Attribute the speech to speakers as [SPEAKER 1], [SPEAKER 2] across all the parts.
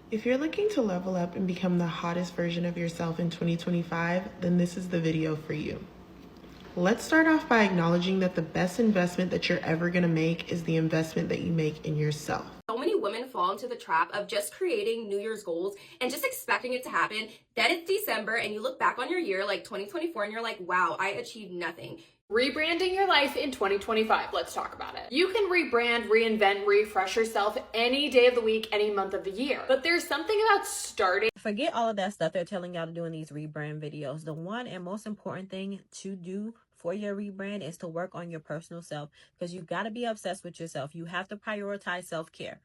[SPEAKER 1] If you're looking to level up and become the hottest version of yourself in 2025, then this is the video for you. Let's start off by acknowledging that the best investment that you're ever gonna make is the investment that you make in yourself.
[SPEAKER 2] So many women fall into the trap of just creating New Year's goals and just expecting it to happen. Then it's December and you look back on your year like 2024 and you're like, wow, I achieved nothing.
[SPEAKER 3] Rebranding your life in 2025. Let's talk about it. You can rebrand, reinvent, refresh yourself any day of the week, any month of the year. But there's something about starting.
[SPEAKER 4] Forget all of that stuff they're telling y'all to do in these rebrand videos. The one and most important thing to do for your rebrand is to work on your personal self, because you got to be obsessed with yourself. You have to prioritize self-care.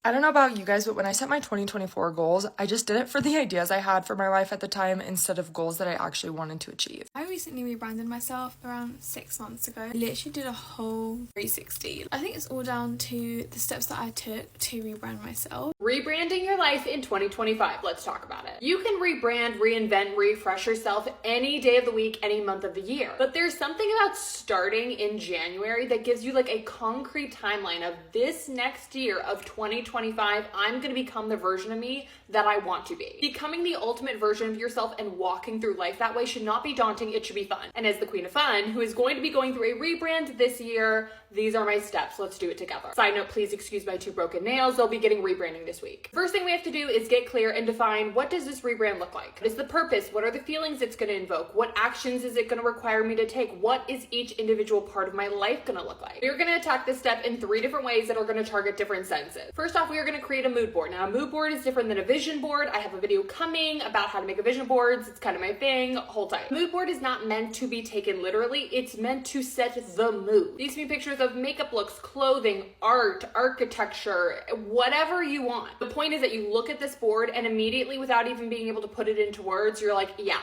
[SPEAKER 5] I don't know about you guys, but when I set my 2024 goals, I just did it for the ideas I had for my life at the time instead of goals that I actually wanted to achieve.
[SPEAKER 6] I recently rebranded myself around 6 months ago. I literally did a whole 360. I think it's all down to the steps that I took to rebrand myself.
[SPEAKER 3] Rebranding your life in 2025. Let's talk about it. You can rebrand, reinvent, refresh yourself any day of the week, any month of the year. But there's something about starting in January that gives you like a concrete timeline of this next year of 2025, I'm going to become the version of me that I want to be. Becoming the ultimate version of yourself and walking through life that way should not be daunting, it should be fun. And as the queen of fun, who is going to be going through a rebrand this year, these are my steps. Let's do it together. Side note, please excuse my 2 broken nails. They'll be getting rebranding this week. First thing we have to do is get clear and define, what does this rebrand look like? What is the purpose? What are the feelings it's going to invoke? What actions is it going to require me to take? What is each individual part of my life going to look like? We're going to attack this step in 3 different ways that are going to target different senses. First off, we are going to create a mood board. Now, a mood board is different than a vision board. I have a video coming about how to make a vision board. It's kind of my thing. Hold tight. A mood board is not meant to be taken literally. It's meant to set the mood. These can be pictures of makeup looks, clothing, art, architecture, whatever you want. The point is that you look at this board and immediately, without even being able to put it into words, you're like, yeah,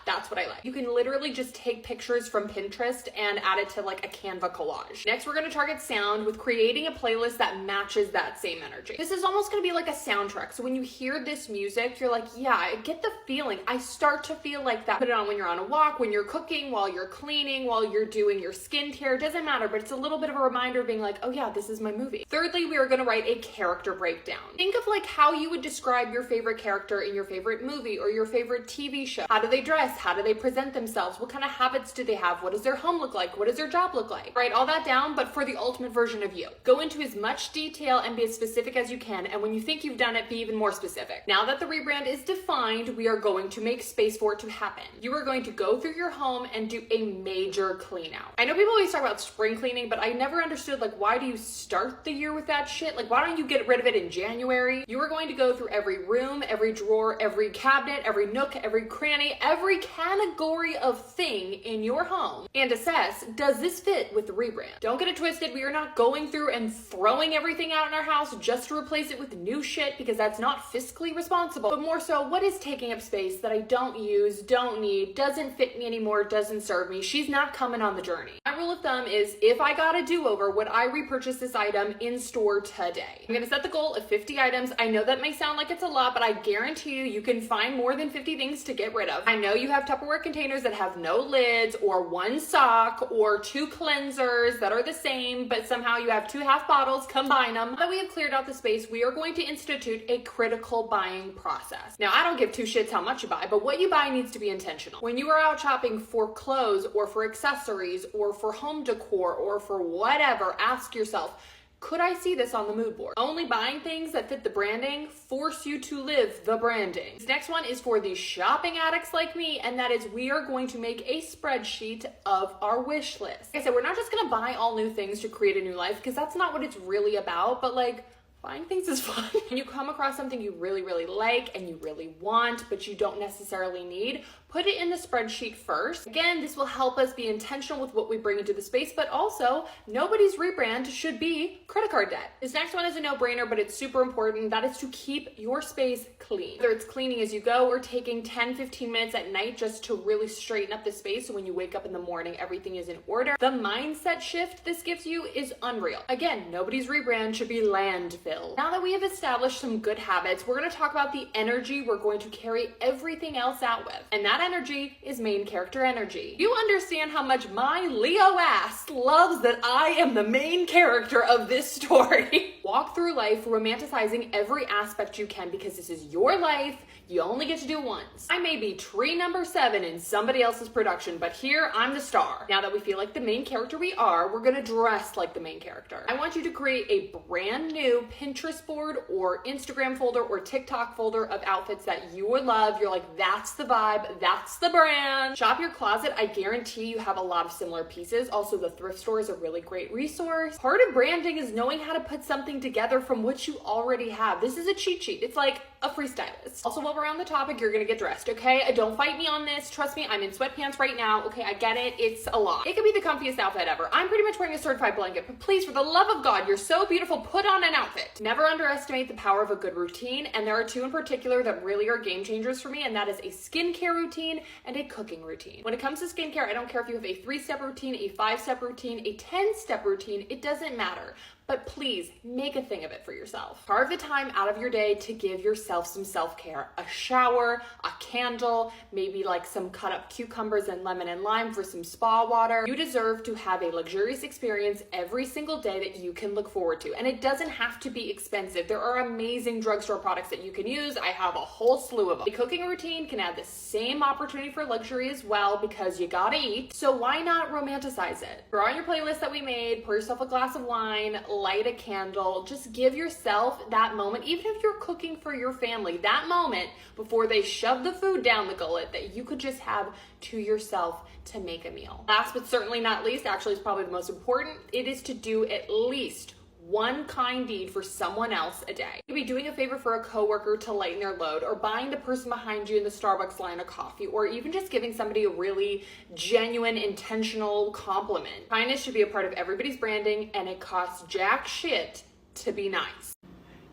[SPEAKER 3] that's what I like. You can literally just take pictures from Pinterest and add it to like a Canva collage. Next, we're going to target sound with creating a playlist that matches that same energy. This is almost going to be like a soundtrack. So when you hear this music, you're like, yeah, I get the feeling. I start to feel like that. Put it on when you're on a walk, when you're cooking, while you're cleaning, while you're doing your skincare. It doesn't matter, but it's a little bit of a reminder of being like, oh yeah, this is my movie. Thirdly, we are going to write a character breakdown. Think of like how you would describe your favorite character in your favorite movie or your favorite TV show. How do they dress? How do they present themselves? What kind of habits do they have? What does their home look like? What does their job look like? Write all that down, but for the ultimate version of you. Go into as much detail and be as specific as you can, and when you think you've done it, be even more specific. Now that the rebrand is defined, we are going to make space for it to happen. You are going to go through your home and do a major clean out. I know people always talk about spring cleaning, but I never understood, like, why do you start the year with that shit? Like, why don't you get rid of it in January? You are going to go through every room, every drawer, every cabinet, every nook, every cranny, every category of thing in your home and assess, does this fit with the rebrand? Don't get it twisted. We are not going through and throwing everything out in our house just to replace it with new shit, because that's not fiscally responsible, but more so, what is taking up space that I don't use, don't need, doesn't fit me anymore, doesn't serve me? She's not coming on the journey. My rule of thumb is, if I got a do-over, would I repurchase this item in store today? I'm gonna set the goal of 50 items. I know that may sound like it's a lot, but I guarantee you can find more than 50 things to get rid of. I know you have Tupperware containers that have no lids, or 1 sock, or 2 cleansers that are the same, but somehow you have 2 half bottles, combine them. Now that we have cleared out the space, we are going to institute a critical buying process. Now, I don't give 2 shits how much you buy, but what you buy needs to be intentional. When you are out shopping for clothes or for accessories or for home decor or for whatever, ask yourself, could I see this on the mood board? Only buying things that fit the branding force you to live the branding. This next one is for the shopping addicts like me, and that is, we are going to make a spreadsheet of our wish list. Like I said, we're not just gonna buy all new things to create a new life, because that's not what it's really about, but like, buying things is fun. When you come across something you really, really like and you really want, but you don't necessarily need, put it in the spreadsheet first. Again, this will help us be intentional with what we bring into the space, but also nobody's rebrand should be credit card debt. This next one is a no-brainer, but it's super important. That is to keep your space clean. Whether it's cleaning as you go or taking 10-15 minutes at night just to really straighten up the space so when you wake up in the morning, everything is in order. The mindset shift this gives you is unreal. Again, nobody's rebrand should be landfill. Now that we have established some good habits, we're going to talk about the energy we're going to carry everything else out with. And that energy is main character energy. You understand how much my Leo ass loves that I am the main character of this story. Walk through life romanticizing every aspect you can because this is your life. You only get to do once. I may be tree number 7 in somebody else's production, but here I'm the star. Now that we feel like the main character we are, we're gonna dress like the main character. I want you to create a brand new Pinterest board or Instagram folder or TikTok folder of outfits that you would love. You're like, that's the vibe, that's the brand. Shop your closet. I guarantee you have a lot of similar pieces. Also, the thrift store is a really great resource. Part of branding is knowing how to put something together from what you already have. This is a cheat sheet. It's like a freestylist. Also, while we're on the topic, you're gonna get dressed, okay? Don't fight me on this. Trust me, I'm in sweatpants right now. Okay, I get it. It's a lot. It could be the comfiest outfit ever. I'm pretty much wearing a certified blanket, but please, for the love of God, you're so beautiful. Put on an outfit. Never underestimate the power of a good routine, and there are 2 in particular that really are game changers for me, and that is a skincare routine and a cooking routine. When it comes to skincare, I don't care if you have a 3-step routine, a 5-step routine, a 10-step routine, it doesn't matter. But please make a thing of it for yourself. Carve the time out of your day to give yourself some self-care. A shower, a candle, maybe like some cut up cucumbers and lemon and lime for some spa water. You deserve to have a luxurious experience every single day that you can look forward to. And it doesn't have to be expensive. There are amazing drugstore products that you can use. I have a whole slew of them. A cooking routine can add the same opportunity for luxury as well because you gotta eat. So why not romanticize it? Throw on your playlist that we made, pour yourself a glass of wine, light a candle, just give yourself that moment, even if you're cooking for your family, that moment before they shove the food down the gullet that you could just have to yourself to make a meal. Last but certainly not least, actually is probably the most important, it is to do at least one kind deed for someone else a day. You could be doing a favor for a coworker to lighten their load, or buying the person behind you in the Starbucks line a coffee, or even just giving somebody a really genuine, intentional compliment. Kindness should be a part of everybody's branding, and it costs jack shit to be nice.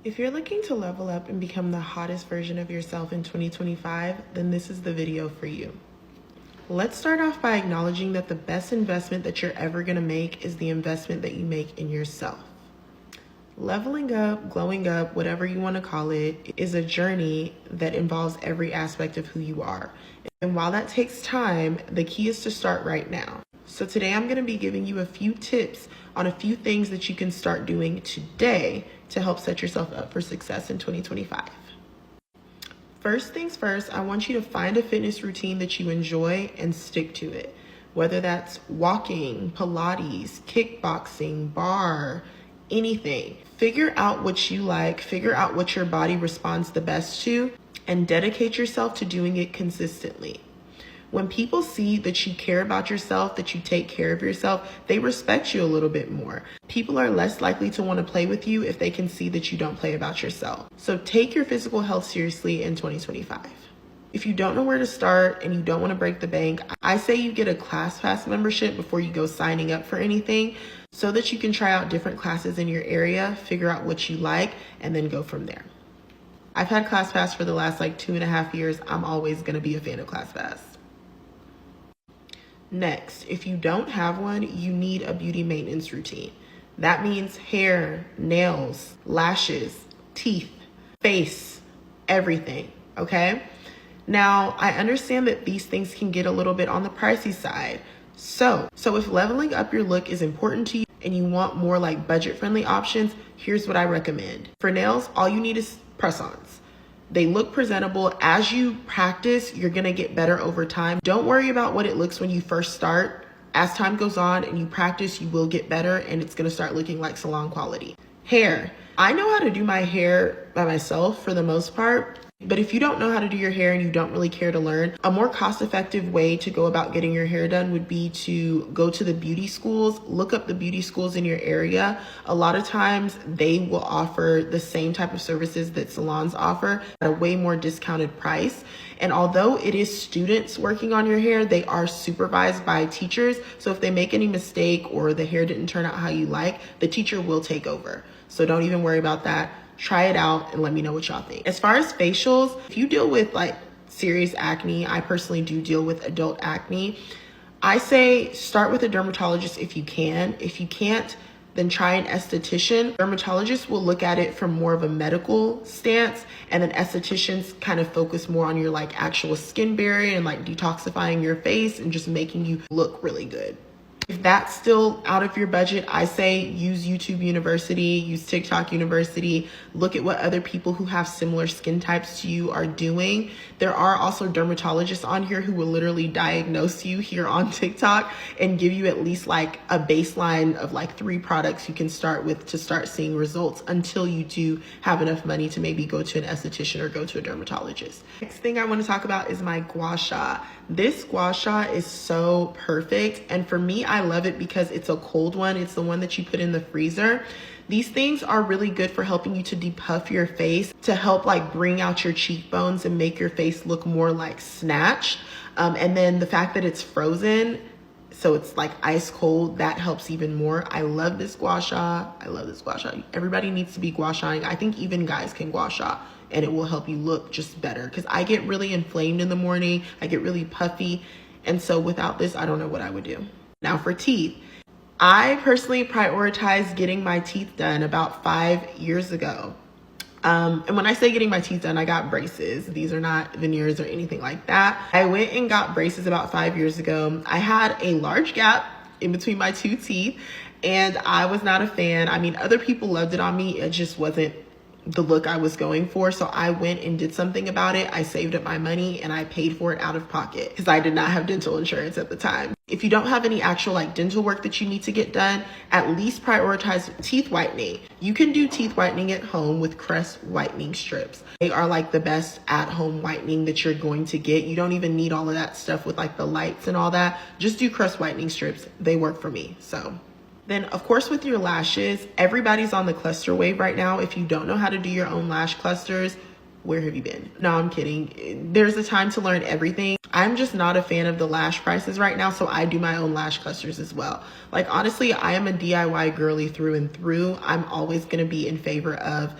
[SPEAKER 1] If you're looking to level up and become the hottest version of yourself in 2025, then this is the video for you. Let's start off by acknowledging that the best investment that you're ever gonna make is the investment that you make in yourself. Leveling up, glowing up, whatever you want to call it, is a journey that involves every aspect of who you are. And while that takes time, the key is to start right now. So today I'm going to be giving you a few tips on a few things that you can start doing today to help set yourself up for success in 2025. First things first, I want you to find a fitness routine that you enjoy and stick to it. Whether that's walking, Pilates, kickboxing, bar, anything. Figure out what you like, figure out what your body responds the best to, and dedicate yourself to doing it consistently. When people see that you care about yourself, that you take care of yourself, they respect you a little bit more. People are less likely to want to play with you if they can see that you don't play about yourself. So take your physical health seriously in 2025. If you don't know where to start and you don't want to break the bank, I say you get a ClassPass membership before you go signing up for anything so that you can try out different classes in your area, figure out what you like, and then go from there. I've had ClassPass for the last 2.5 years. I'm always going to be a fan of ClassPass. Next, if you don't have one, you need a beauty maintenance routine. That means hair, nails, lashes, teeth, face, everything, okay? Now, I understand that these things can get a little bit on the pricey side. So if leveling up your look is important to you and you want more budget-friendly options, here's what I recommend. For nails, all you need is press-ons. They look presentable. As you practice, you're gonna get better over time. Don't worry about what it looks when you first start. As time goes on and you practice, you will get better and it's gonna start looking like salon quality. Hair. I know how to do my hair by myself for the most part. But if you don't know how to do your hair and you don't really care to learn, a more cost-effective way to go about getting your hair done would be to go to the beauty schools, look up the beauty schools in your area. A lot of times they will offer the same type of services that salons offer at a way more discounted price. And although it is students working on your hair, they are supervised by teachers. So if they make any mistake or the hair didn't turn out how you like, the teacher will take over. So don't even worry about that. Try it out and let me know what y'all think. As far as facials, if you deal with serious acne, I personally do deal with adult acne. I say start with a dermatologist if you can. If you can't, then try an esthetician. Dermatologists will look at it from more of a medical stance, and then estheticians kind of focus more on your actual skin barrier and detoxifying your face and just making you look really good. If that's still out of your budget, I say use YouTube University, use TikTok University, look at what other people who have similar skin types to you are doing. There are also dermatologists on here who will literally diagnose you here on TikTok and give you at least like a baseline of like 3 products you can start with to start seeing results until you do have enough money to maybe go to an esthetician or go to a dermatologist. Next thing I want to talk about is my gua sha. This gua sha is so perfect, and for me, I love it because it's a cold one. It's the one that you put in the freezer. These things are really good for helping you to depuff your face, to help like bring out your cheekbones and make your face look more like snatched. And then the fact that it's frozen, so it's like ice cold, that helps even more. I love this gua sha. I love this gua sha. Everybody needs to be gua shaing. I think even guys can gua sha, and it will help you look just better, because I get really inflamed in the morning. I get really puffy. And so without this, I don't know what I would do. Now for teeth. I personally prioritized getting my teeth done about 5 years ago. And when I say getting my teeth done, I got braces. These are not veneers or anything like that. I went and got braces about 5 years ago. I had a large gap in between my 2 teeth, and I was not a fan. I mean, other people loved it on me. It just wasn't the look I was going for. So I went and did something about it. I saved up my money and I paid for it out of pocket because I did not have dental insurance at the time. If you don't have any actual like dental work that you need to get done, at least prioritize teeth whitening. You can do teeth whitening at home with Crest whitening strips. They are like the best at-home whitening that you're going to get. You don't even need all of that stuff with like the lights and all that. Just do Crest whitening strips. They work for me. So then, of course, with your lashes, everybody's on the cluster wave right now. If you don't know how to do your own lash clusters, where have you been? No, I'm kidding. There's a time to learn everything. I'm just not a fan of the lash prices right now, so I do my own lash clusters as well. Like, honestly, I am a DIY girly through and through. I'm always going to be in favor of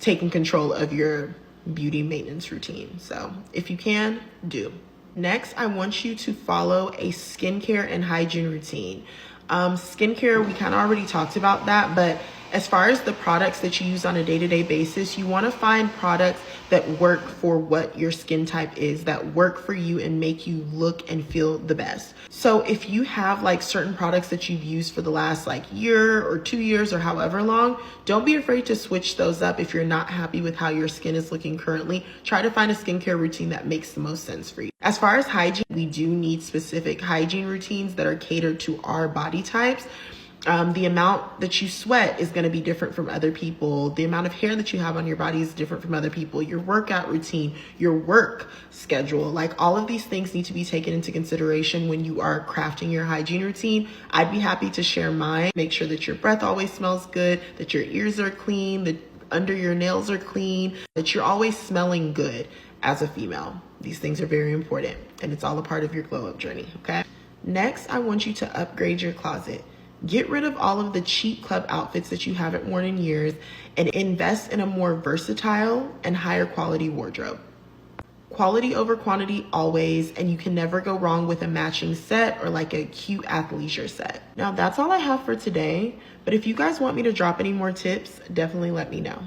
[SPEAKER 1] taking control of your beauty maintenance routine. So if you can, do. Next, I want you to follow a skincare and hygiene routine. Skincare, we kind of already talked about that, but as far as the products that you use on a day-to-day basis, you want to find products that work for what your skin type is, that work for you and make you look and feel the best. So if you have like certain products that you've used for the last like year or 2 years or however long, don't be afraid to switch those up. If you're not happy with how your skin is looking currently, try to find a skincare routine that makes the most sense for you. As far as hygiene, we do need specific hygiene routines that are catered to our body types. The amount that you sweat is going to be different from other people. The amount of hair that you have on your body is different from other people. Your workout routine, your work schedule, like all of these things need to be taken into consideration when you are crafting your hygiene routine. I'd be happy to share mine. Make sure that your breath always smells good, that your ears are clean, that under your nails are clean, that you're always smelling good as a female. These things are very important, and it's all a part of your glow up journey, okay? Next, I want you to upgrade your closet. Get rid of all of the cheap club outfits that you haven't worn in years and invest in a more versatile and higher quality wardrobe. Quality over quantity always, and you can never go wrong with a matching set or like a cute athleisure set. Now that's all I have for today, but if you guys want me to drop any more tips, definitely let me know.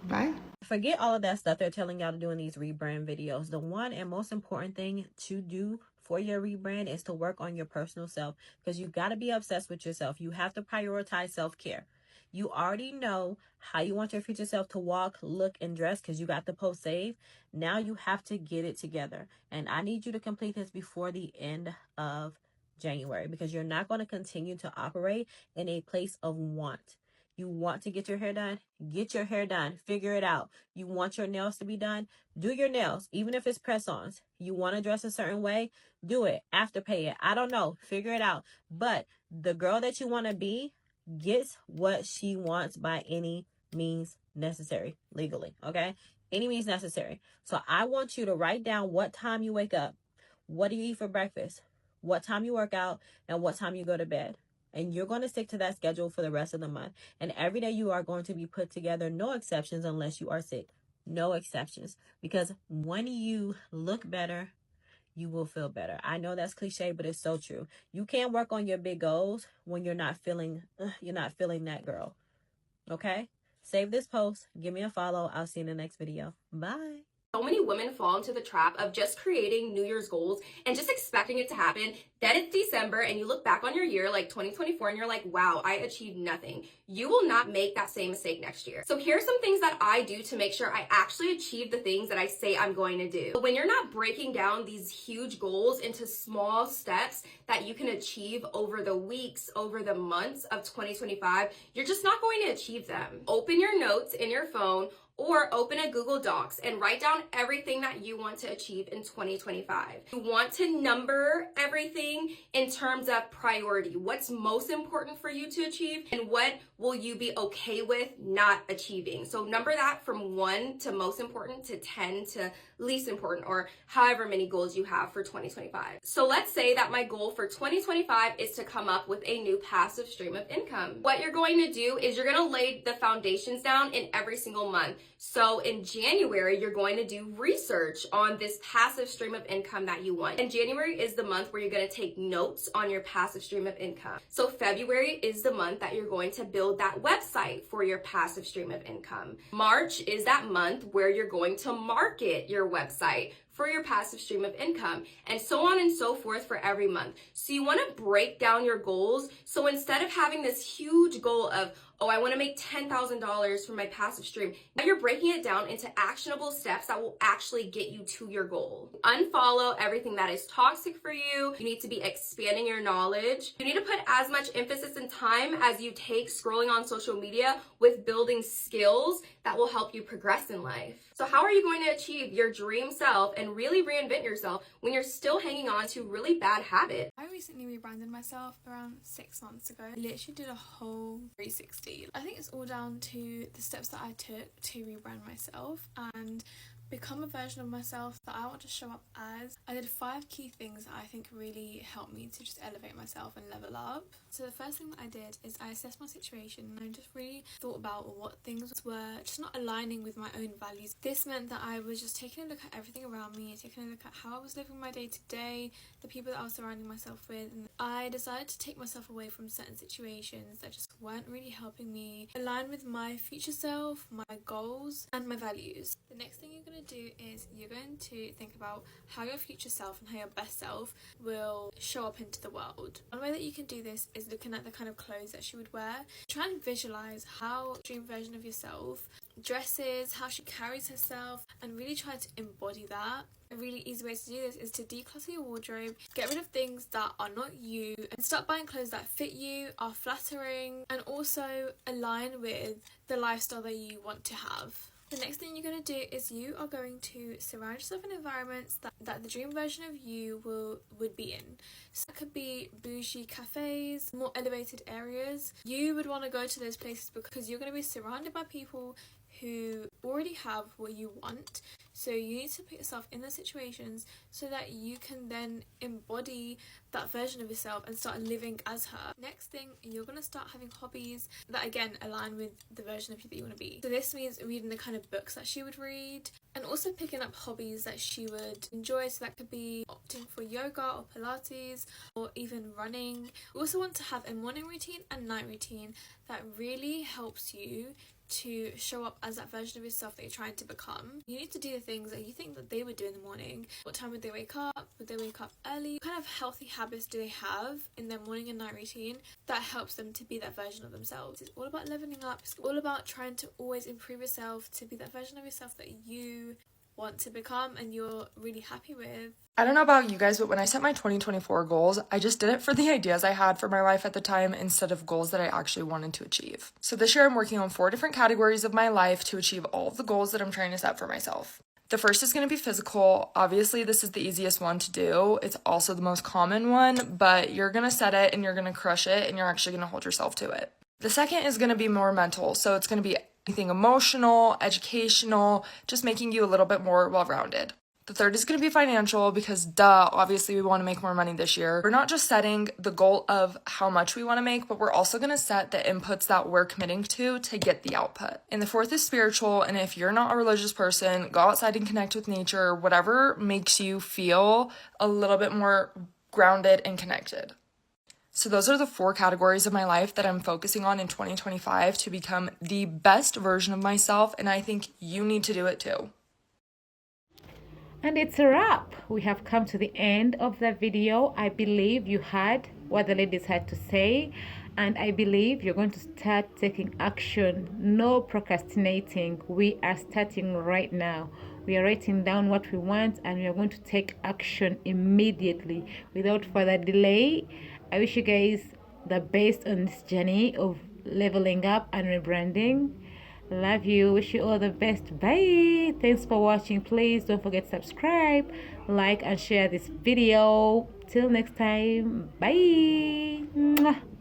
[SPEAKER 1] Bye.
[SPEAKER 4] Forget all of that stuff they're telling y'all to do in these rebrand videos. The one and most important thing to do for your rebrand is to work on your personal self, because you got to be obsessed with yourself. You have to prioritize self-care. You already know how you want your future self to walk, look, and dress because you got the post saved. Now you have to get it together. And I need you to complete this before the end of January, because you're not going to continue to operate in a place of want. You want to get your hair done? Get your hair done. Figure it out. You want your nails to be done? Do your nails, even if it's press-ons. You want to dress a certain way? Do it. Afterpay it. I don't know. Figure it out. But the girl that you want to be gets what she wants by any means necessary, legally, okay? Any means necessary. So I want you to write down what time you wake up, what do you eat for breakfast, what time you work out, and what time you go to bed. And you're going to stick to that schedule for the rest of the month. And every day you are going to be put together, no exceptions unless you are sick. No exceptions. Because when you look better, you will feel better. I know that's cliche, but it's so true. You can't work on your big goals when you're not feeling that girl. Okay? Save this post. Give me a follow. I'll see you in the next video. Bye.
[SPEAKER 2] So many women fall into the trap of just creating New Year's goals and just expecting it to happen. Then it's December and you look back on your year like 2024 and you're like, wow, I achieved nothing. You will not make that same mistake next year. So here's some things that I do to make sure I actually achieve the things that I say I'm going to do. When you're not breaking down these huge goals into small steps that you can achieve over the weeks, over the months of 2025, you're just not going to achieve them. Open your notes in your phone or open a Google Docs and write down everything that you want to achieve in 2025. You want to number everything in terms of priority. What's most important for you to achieve and what will you be okay with not achieving? So number that from 1 to most important to 10 to least important, or however many goals you have for 2025. So let's say that my goal for 2025 is to come up with a new passive stream of income. What you're going to do is you're going to lay the foundations down in every single month. So in January, you're going to do research on this passive stream of income that you want. And January is the month where you're going to take notes on your passive stream of income. So February is the month that you're going to build that website for your passive stream of income. March is that month where you're going to market your website for your passive stream of income, and so on and so forth for every month. So you want to break down your goals. So instead of having this huge goal of, oh, I want to make $10,000 for my passive stream, now you're breaking it down into actionable steps that will actually get you to your goal. Unfollow everything that is toxic for you. You need to be expanding your knowledge. You need to put as much emphasis and time as you take scrolling on social media with building skills that will help you progress in life. So how are you going to achieve your dream self and really reinvent yourself when you're still hanging on to really bad habits?
[SPEAKER 6] I recently rebranded myself around 6 months ago. I literally did a whole 360. I think it's all down to the steps that I took to rebrand myself and become a version of myself that I want to show up as. I did 5 key things that I think really helped me to just elevate myself and level up. So the first thing that I did is I assessed my situation and I just really thought about what things were just not aligning with my own values. This meant that I was just taking a look at everything around me, taking a look at how I was living my day to day, the people that I was surrounding myself with, and I decided to take myself away from certain situations that just weren't really helping me align with my future self, my goals, and my values. The next thing you're going to do is you're going to think about how your future self and how your best self will show up into the world. One way that you can do this is looking at the kind of clothes that she would wear. Try and visualize how a dream version of yourself dresses, how she carries herself, and really try to embody that. A really easy way to do this is to declutter your wardrobe, get rid of things that are not you, and start buying clothes that fit you, are flattering, and also align with the lifestyle that you want to have. The next thing you're going to do is you are going to surround yourself in environments that the dream version of you would be in. So that could be bougie cafes, more elevated areas. You would want to go to those places because you're going to be surrounded by people who already have what you want. So you need to put yourself in those situations so that you can then embody that version of yourself and start living as her. Next thing, you're going to start having hobbies that again align with the version of you that you want to be. So this means reading the kind of books that she would read and also picking up hobbies that she would enjoy. So that could be opting for yoga or Pilates or even running. We also want to have a morning routine and night routine that really helps you to show up as that version of yourself that you're trying to become. You need to do the things that you think that they would do in the morning. What time would they wake up? Would they wake up early? What kind of healthy habits do they have in their morning and night routine that helps them to be that version of themselves? It's all about leveling up. It's all about trying to always improve yourself to be that version of yourself that you want to become and you're really happy with.
[SPEAKER 5] I don't know about you guys, but when I set my 2024 goals, I just did it for the ideas I had for my life at the time instead of goals that I actually wanted to achieve. So this year I'm working on 4 different categories of my life to achieve all of the goals that I'm trying to set for myself. The first is going to be physical. Obviously, this is the easiest one to do. It's also the most common one, but you're going to set it and you're going to crush it and you're actually going to hold yourself to it. The second is going to be more mental. So it's going to be anything emotional, educational, just making you a little bit more well-rounded. The third is going to be financial because obviously we want to make more money this year. We're not just setting the goal of how much we want to make, but we're also going to set the inputs that we're committing to get the output. And the fourth is spiritual. And if you're not a religious person, go outside and connect with nature, whatever makes you feel a little bit more grounded and connected. So those are the 4 categories of my life that I'm focusing on in 2025 to become the best version of myself. And I think you need to do it too.
[SPEAKER 7] And it's a wrap. We have come to the end of the video. I believe you heard what the ladies had to say, and I believe you're going to start taking action. No procrastinating. We are starting right now. We are writing down what we want, and we are going to take action immediately without further delay. I wish you guys the best on this journey of leveling up and rebranding. Love you. Wish you all the best. Bye. Thanks for watching. Please don't forget to subscribe, like, and share this video. Till next time. Bye. Mwah.